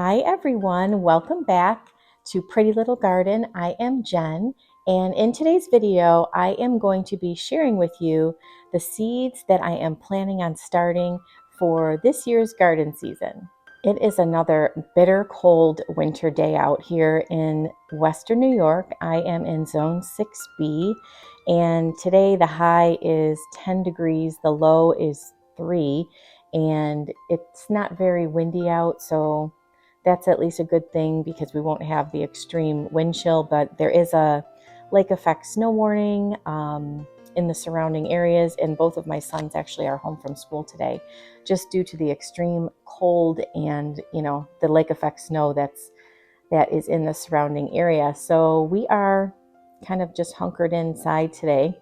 Hi everyone, welcome back to Pretty Little Garden. I am Jen, and in today's video I am going to be sharing with you the seeds that I am planning on starting for this year's garden season. It is another bitter cold winter day out here in Western New York. I am in Zone 6B, and today the high is 10 degrees, the low is 3, and it's not very windy out, so that's at least a good thing because we won't have the extreme wind chill. But there is a lake effect snow warning in the surrounding areas, and both of my sons actually are home from school today just due to the extreme cold and the lake effect snow that is in the surrounding area. So we are kind of just hunkered inside today,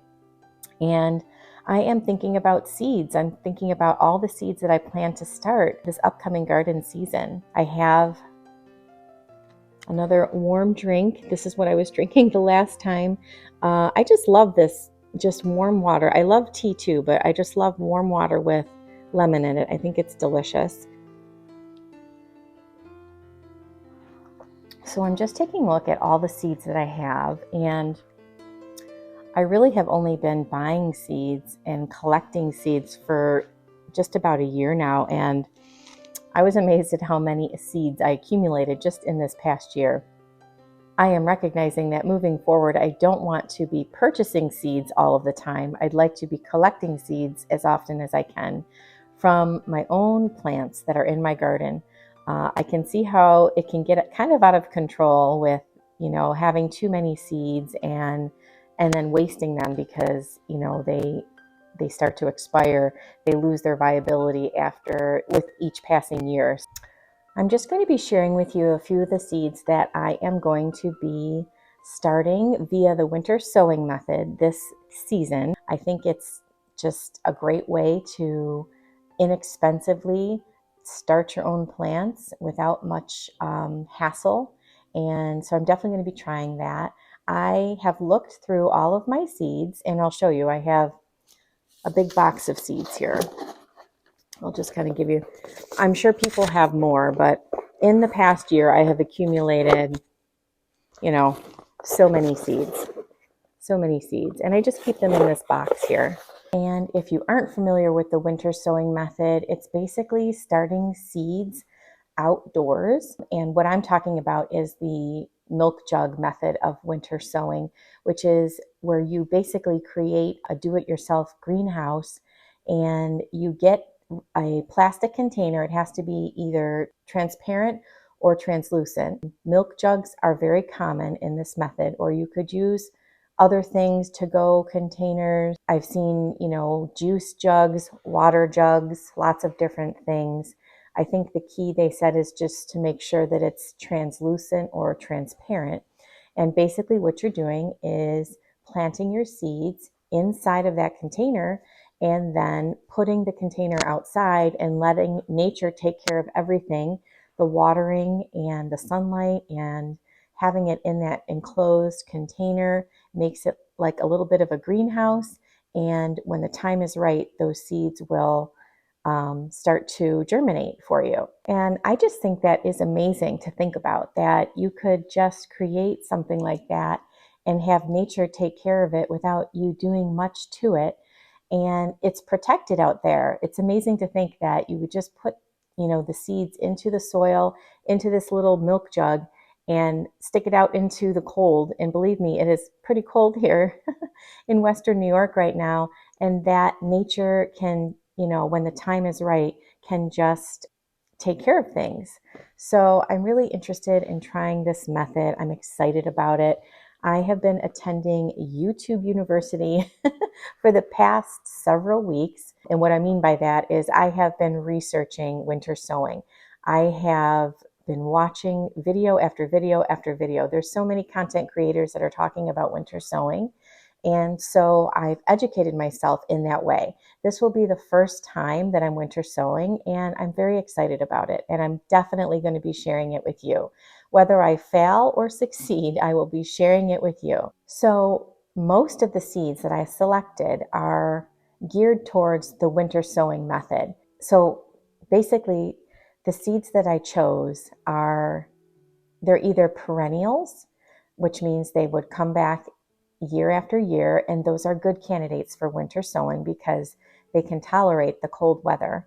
and I am thinking about seeds. I'm thinking about all the seeds that I plan to start this upcoming garden season. I have another warm drink. This is what I was drinking the last time. I just love this, just warm water. I love tea too, but I just love warm water with lemon in it. I think it's delicious. So I'm just taking a look at all the seeds that I have, and I really have only been buying seeds and collecting seeds for just about a year now, and I was amazed at how many seeds I accumulated just in this past year. I am recognizing that moving forward, I don't want to be purchasing seeds all of the time. I'd like to be collecting seeds as often as I can from my own plants that are in my garden. I can see how it can get kind of out of control with, having too many seeds and then wasting them because, they start to expire. They lose their viability with each passing year. I'm just going to be sharing with you a few of the seeds that I am going to be starting via the winter sowing method this season. I think it's just a great way to inexpensively start your own plants without much hassle. And so I'm definitely going to be trying that. I have looked through all of my seeds, and I'll show you. I have a big box of seeds here. I'll just kind of give you, I'm sure people have more, but in the past year, I have accumulated, so many seeds, and I just keep them in this box here. And if you aren't familiar with the winter sowing method, it's basically starting seeds outdoors. And what I'm talking about is the Milk Jug Method of winter sowing, which is where you basically create a do-it-yourself greenhouse, and you get a plastic container. It has to be either transparent or translucent. Milk jugs are very common in this method, or you could use other things, to-go containers. I've seen, juice jugs, water jugs, lots of different things. I think the key, they said, is just to make sure that it's translucent or transparent. And basically what you're doing is planting your seeds inside of that container and then putting the container outside and letting nature take care of everything, the watering and the sunlight, and having it in that enclosed container makes it like a little bit of a greenhouse. And when the time is right, those seeds will start to germinate for you. And I just think that is amazing to think about, that you could just create something like that and have nature take care of it without you doing much to it. And it's protected out there. It's amazing to think that you would just put, the seeds into the soil, into this little milk jug, and stick it out into the cold. And believe me, it is pretty cold here in Western New York right now. And that nature can, when the time is right, can just take care of things. So I'm really interested in trying this method. I'm excited about it. I have been attending YouTube University for the past several weeks. And what I mean by that is I have been researching winter sowing. I have been watching video after video after video. There's so many content creators that are talking about winter sowing. And so I've educated myself in that way. This will be the first time that I'm winter sowing, and I'm very excited about it. And I'm definitely going to be sharing it with you. Whether I fail or succeed, I will be sharing it with you. So most of the seeds that I selected are geared towards the winter sowing method. So basically, The seeds that I chose they're either perennials, which means they would come back year after year, and those are good candidates for winter sowing because they can tolerate the cold weather.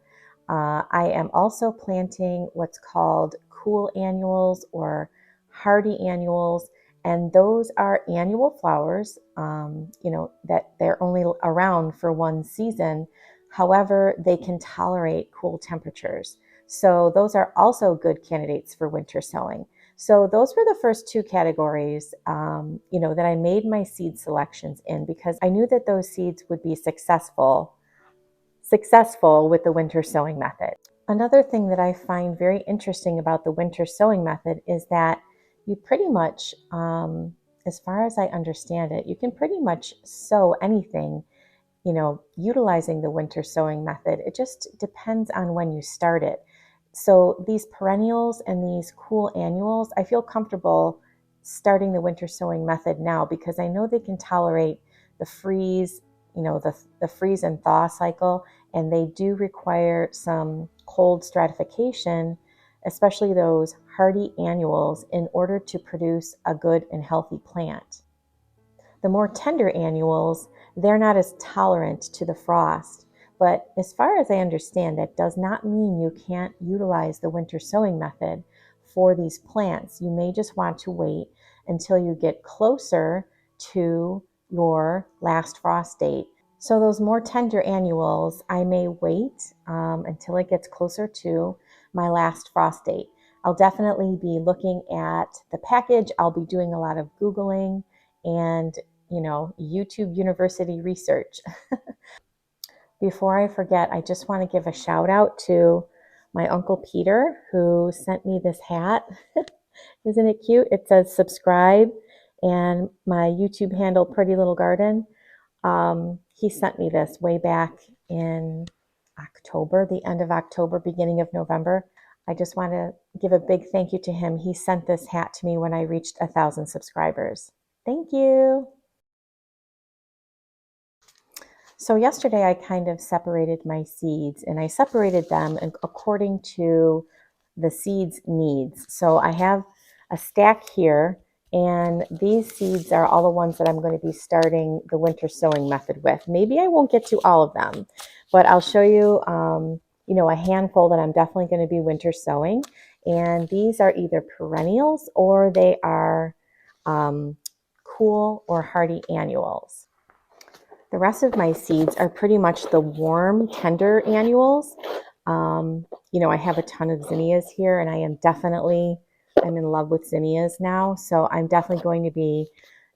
I am also planting what's called cool annuals or hardy annuals, and those are annual flowers, that they're only around for one season. However, they can tolerate cool temperatures. So those are also good candidates for winter sowing. So those were the first two categories, that I made my seed selections in because I knew that those seeds would be successful with the winter sowing method. Another thing that I find very interesting about the winter sowing method is that you pretty much, as far as I understand it, you can pretty much sow anything, utilizing the winter sowing method. It just depends on when you start it. So these perennials and these cool annuals, I feel comfortable starting the winter sowing method now because I know they can tolerate the freeze, the freeze and thaw cycle, and they do require some cold stratification, especially those hardy annuals, in order to produce a good and healthy plant. The more tender annuals, they're not as tolerant to the frost. But as far as I understand, that does not mean you can't utilize the winter sowing method for these plants. You may just want to wait until you get closer to your last frost date. So those more tender annuals, I may wait until it gets closer to my last frost date. I'll definitely be looking at the package. I'll be doing a lot of Googling and, YouTube University research. Before I forget, I just want to give a shout out to my Uncle Peter who sent me this hat. Isn't it cute? It says subscribe and my YouTube handle, Pretty Little Garden. He sent me this way back in October, the end of October, beginning of November. I just want to give a big thank you to him. He sent this hat to me when I reached 1,000 subscribers. Thank you. So yesterday I kind of separated my seeds, and I separated them according to the seeds' needs. So I have a stack here, and these seeds are all the ones that I'm going to be starting the winter sowing method with. Maybe I won't get to all of them, but I'll show you, a handful that I'm definitely going to be winter sowing. And these are either perennials or they are cool or hardy annuals. The rest of my seeds are pretty much the warm, tender annuals. I have a ton of zinnias here, and I'm in love with zinnias now. So I'm definitely going to be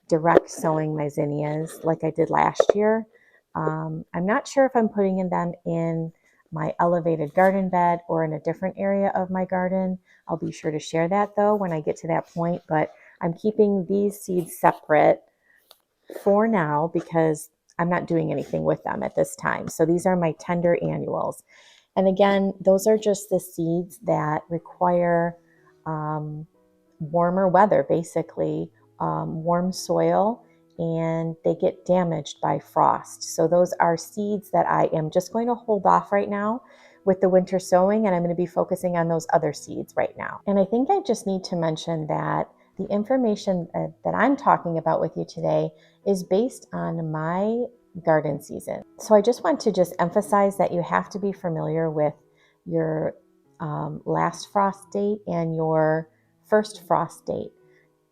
direct sowing my zinnias like I did last year. I'm not sure if I'm putting them in my elevated garden bed or in a different area of my garden. I'll be sure to share that though when I get to that point, but I'm keeping these seeds separate for now because I'm not doing anything with them at this time. So these are my tender annuals. And again, those are just the seeds that require warmer weather, basically, warm soil, and they get damaged by frost. So those are seeds that I am just going to hold off right now with the winter sowing, and I'm going to be focusing on those other seeds right now. And I think I just need to mention that the information that I'm talking about with you today is based on my garden season. So I just want to just emphasize that you have to be familiar with your last frost date and your first frost date,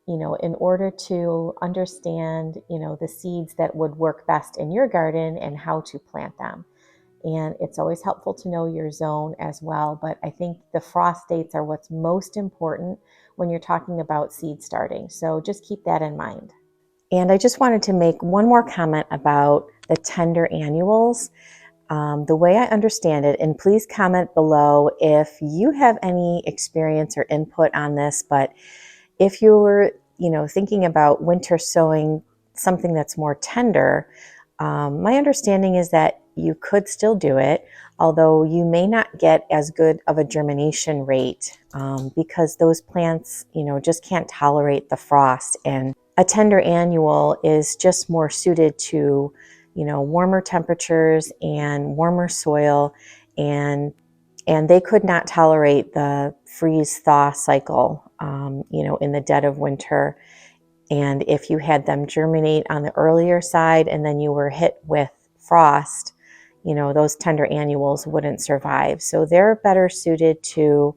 in order to understand, the seeds that would work best in your garden and how to plant them. And it's always helpful to know your zone as well. But I think the frost dates are what's most important when you're talking about seed starting. So just keep that in mind. And I just wanted to make one more comment about the tender annuals. The way I understand it, and please comment below if you have any experience or input on this, but if you were, thinking about winter sowing something that's more tender, my understanding is that you could still do it, although you may not get as good of a germination rate because those plants, just can't tolerate the frost. And a tender annual is just more suited to, warmer temperatures and warmer soil. And And they could not tolerate the freeze-thaw cycle, in the dead of winter. And if you had them germinate on the earlier side and then you were hit with frost, those tender annuals wouldn't survive. So they're better suited to,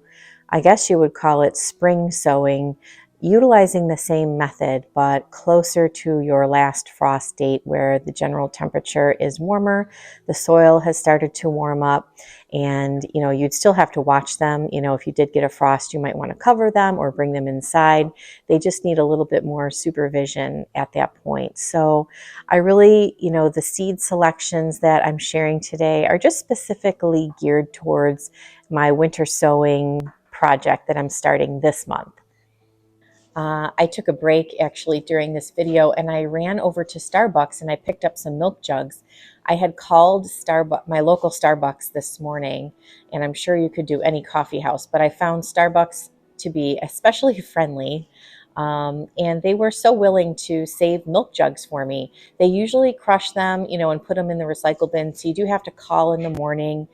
I guess you would call it spring sowing, utilizing the same method, but closer to your last frost date where the general temperature is warmer, the soil has started to warm up, and you'd still have to watch them. If you did get a frost, you might want to cover them or bring them inside. They just need a little bit more supervision at that point. So I really, the seed selections that I'm sharing today are just specifically geared towards my winter sowing project that I'm starting this month. I took a break actually during this video and I ran over to Starbucks and I picked up some milk jugs. I had called my local Starbucks this morning, and I'm sure you could do any coffee house, but I found Starbucks to be especially friendly. And they were so willing to save milk jugs for me. They usually crush them, and put them in the recycle bin. So you do have to call in the morning,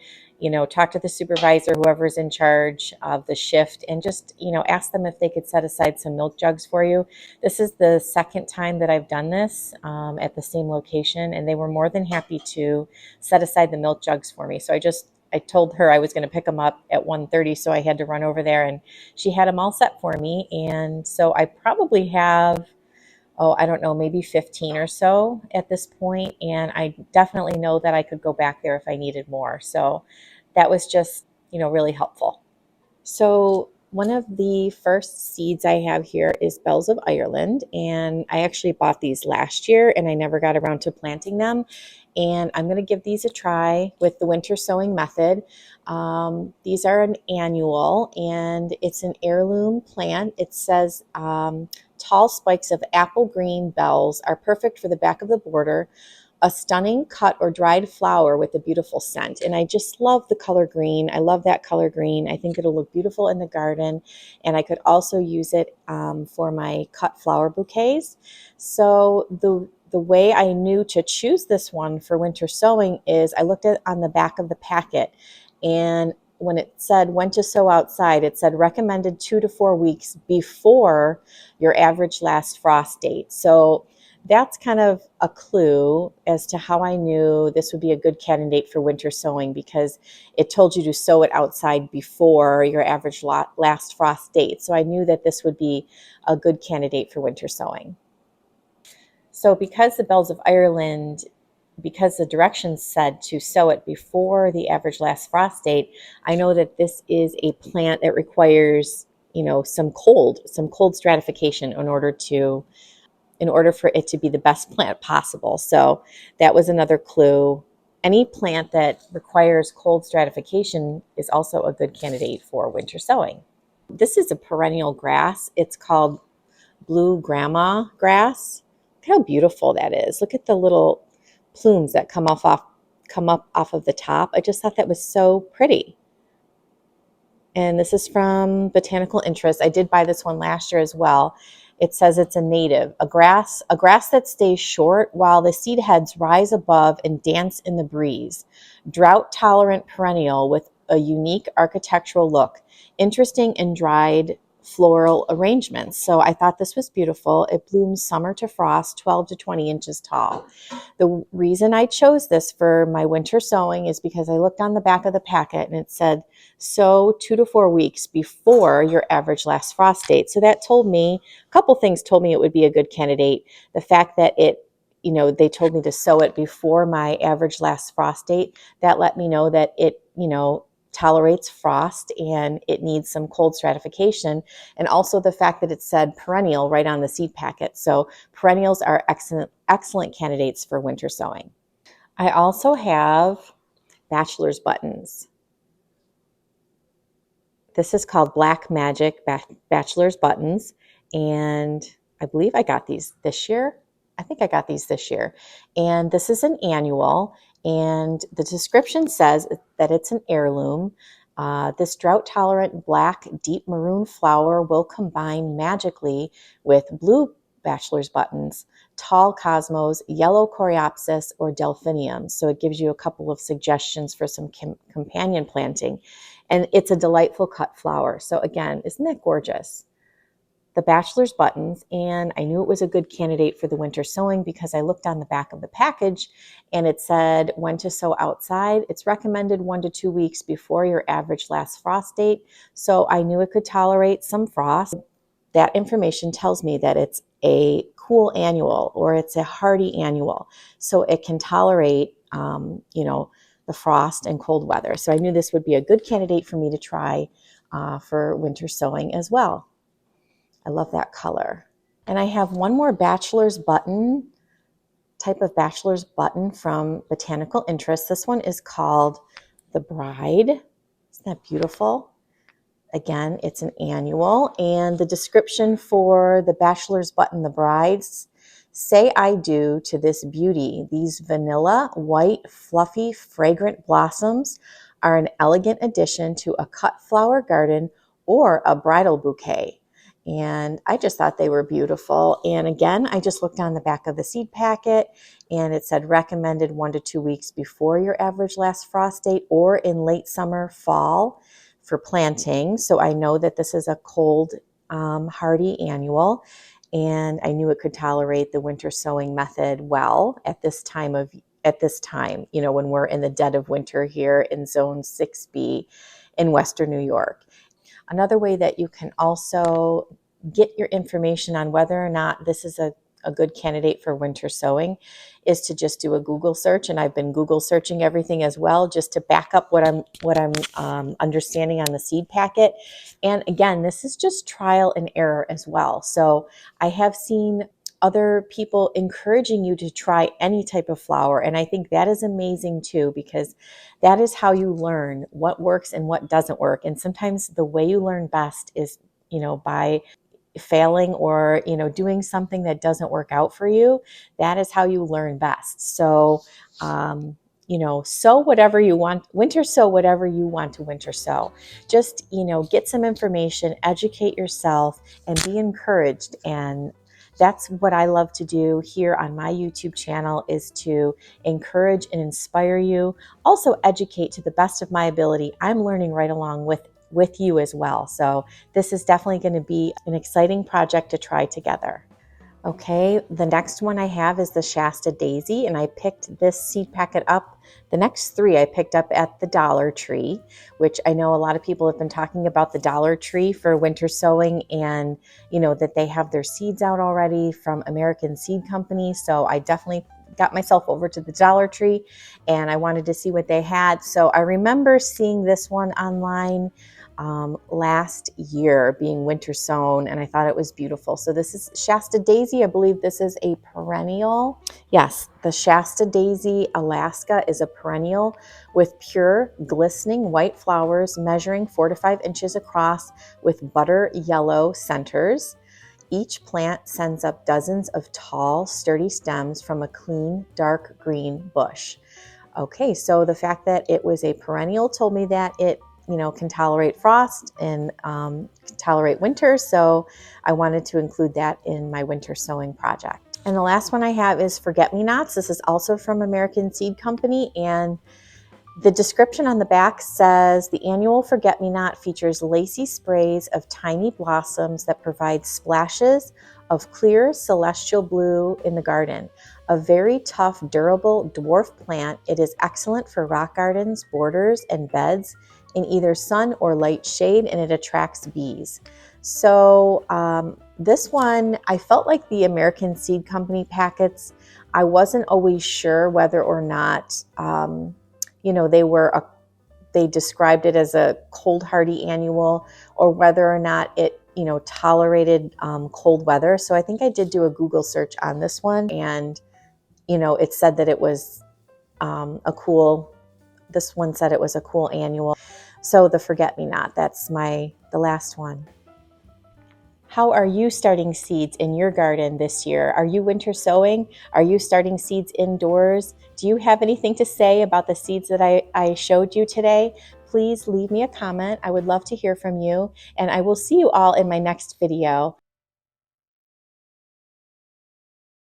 talk to the supervisor, whoever's in charge of the shift, and just, ask them if they could set aside some milk jugs for you. This is the second time that I've done this at the same location, and they were more than happy to set aside the milk jugs for me. So I told her I was going to pick them up at 1:30, so I had to run over there, and she had them all set for me. And so I probably have, I don't know, maybe 15 or so at this point, and I definitely know that I could go back there if I needed more. So that was just, really helpful. So one of the first seeds I have here is Bells of Ireland, and I actually bought these last year and I never got around to planting them. And I'm going to give these a try with the winter sowing method. These are an annual and it's an heirloom plant. It says tall spikes of apple green bells are perfect for the back of the border. A stunning cut or dried flower with a beautiful scent. And I just love the color green. I love that color green. I think it'll look beautiful in the garden. And I could also use it for my cut flower bouquets. So the way I knew to choose this one for winter sowing is I looked at on the back of the packet, and when it said when to sow outside, it said recommended 2 to 4 weeks before your average last frost date. So that's kind of a clue as to how I knew this would be a good candidate for winter sowing, because it told you to sow it outside before your average last frost date. So I knew that this would be a good candidate for winter sowing. So because the Bells of Ireland, because the directions said to sow it before the average last frost date, I know that this is a plant that requires, some cold stratification in order for it to be the best plant possible. So that was another clue. Any plant that requires cold stratification is also a good candidate for winter sowing. This is a perennial grass. It's called blue grandma grass. Look how beautiful that is. Look at the little plumes that come up off of the top. I just thought that was so pretty. And this is from Botanical Interest. I did buy this one last year as well. It says it's a native, a grass that stays short while the seed heads rise above and dance in the breeze. Drought tolerant perennial with a unique architectural look. Interesting in dried floral arrangements. So I thought this was beautiful. It blooms summer to frost, 12 to 20 inches tall. The reason I chose this for my winter sowing is because I looked on the back of the packet and it said sow 2 to 4 weeks before your average last frost date. So that told me, a couple things told me it would be a good candidate. The fact that they told me to sow it before my average last frost date, that let me know that it, tolerates frost and it needs some cold stratification. And also the fact that it said perennial right on the seed packet. So perennials are excellent candidates for winter sowing. I also have Bachelors Buttons. This is called Black Magic Bachelors Buttons, and I believe I got these this year. I think I got these this year. And this is an annual, and the description says that it's an heirloom. This drought-tolerant black deep maroon flower will combine magically with blue bachelor's buttons, tall cosmos, yellow coreopsis, or delphinium. So it gives you a couple of suggestions for some companion planting. And it's a delightful cut flower. So again, isn't that gorgeous? The Bachelor's Buttons, and I knew it was a good candidate for the winter sowing because I looked on the back of the package and it said when to sow outside. It's recommended 1 to 2 weeks before your average last frost date. So I knew it could tolerate some frost. That information tells me that it's a cool annual or it's a hardy annual. So it can tolerate, the frost and cold weather. So I knew this would be a good candidate for me to try for winter sowing as well. I love that color. And I have one more Bachelor's Button, type of Bachelor's Button from Botanical Interest. This one is called the Bride. Isn't that beautiful? Again, it's an annual. And the description for the Bachelor's Button, the Brides, say I do to this beauty. These vanilla, white, fluffy, fragrant blossoms are an elegant addition to a cut flower garden or a bridal bouquet. And I just thought they were beautiful. And again, I just looked on the back of the seed packet and it said recommended 1 to 2 weeks before your average last frost date or in late summer, fall for planting. So I know that this is a cold, hardy annual, and I knew it could tolerate the winter sowing method well at this time, when we're in the dead of winter here in zone 6B in Western New York. Another way that you can also get your information on whether or not this is a good candidate for winter sowing is to just do a Google search. And I've been Google searching everything as well, just to back up what I'm understanding on the seed packet. And again, this is just trial and error as well. So I have seen other people encouraging you to try any type of flower. And I think that is amazing too, because that is how you learn what works and what doesn't work. And sometimes the way you learn best is, by failing or, doing something that doesn't work out for you. That is how you learn best. So, sow whatever you want, winter sow whatever you want to winter sow. Just, get some information, educate yourself, and be encouraged. And that's what I love to do here on my YouTube channel, is to encourage and inspire you. Also educate to the best of my ability. I'm learning right along with you as well. So this is definitely going to be an exciting project to try together. Okay, the next one I have is the Shasta Daisy, and I picked this seed packet up. The next 3 I picked up at the Dollar Tree, which I know a lot of people have been talking about the Dollar Tree for winter sowing, and that they have their seeds out already from American Seed Company. So I definitely got myself over to the Dollar Tree and I wanted to see what they had. So I remember seeing this one online last year being winter sown, and I thought it was beautiful. So this is Shasta Daisy. I believe this is a perennial. Yes, the Shasta Daisy Alaska is a perennial with pure, glistening white flowers measuring 4 to 5 inches across with butter yellow centers. Each plant sends up dozens of tall, sturdy stems from a clean, dark green bush. Okay, so the fact that it was a perennial told me that it can tolerate frost and can tolerate winter. So I wanted to include that in my winter sowing project. And the last one I have is Forget-Me-Nots. This is also from American Seed Company. And the description on the back says the annual Forget-Me-Not features lacy sprays of tiny blossoms that provide splashes of clear celestial blue in the garden. A very tough, durable dwarf plant, it is excellent for rock gardens, borders, and beds in either sun or light shade, and it attracts bees. So this one, I felt like the American Seed Company packets, I wasn't always sure whether or not, they described it as a cold hardy annual, or whether or not it tolerated cold weather. So I think I did do a Google search on this one, and it said that it was this one said it was a cool annual. So the Forget-Me-Not, that's the last one. How are you starting seeds in your garden this year? Are you winter sowing? Are you starting seeds indoors? Do you have anything to say about the seeds that I showed you today? Please leave me a comment. I would love to hear from you, and I will see you all in my next video.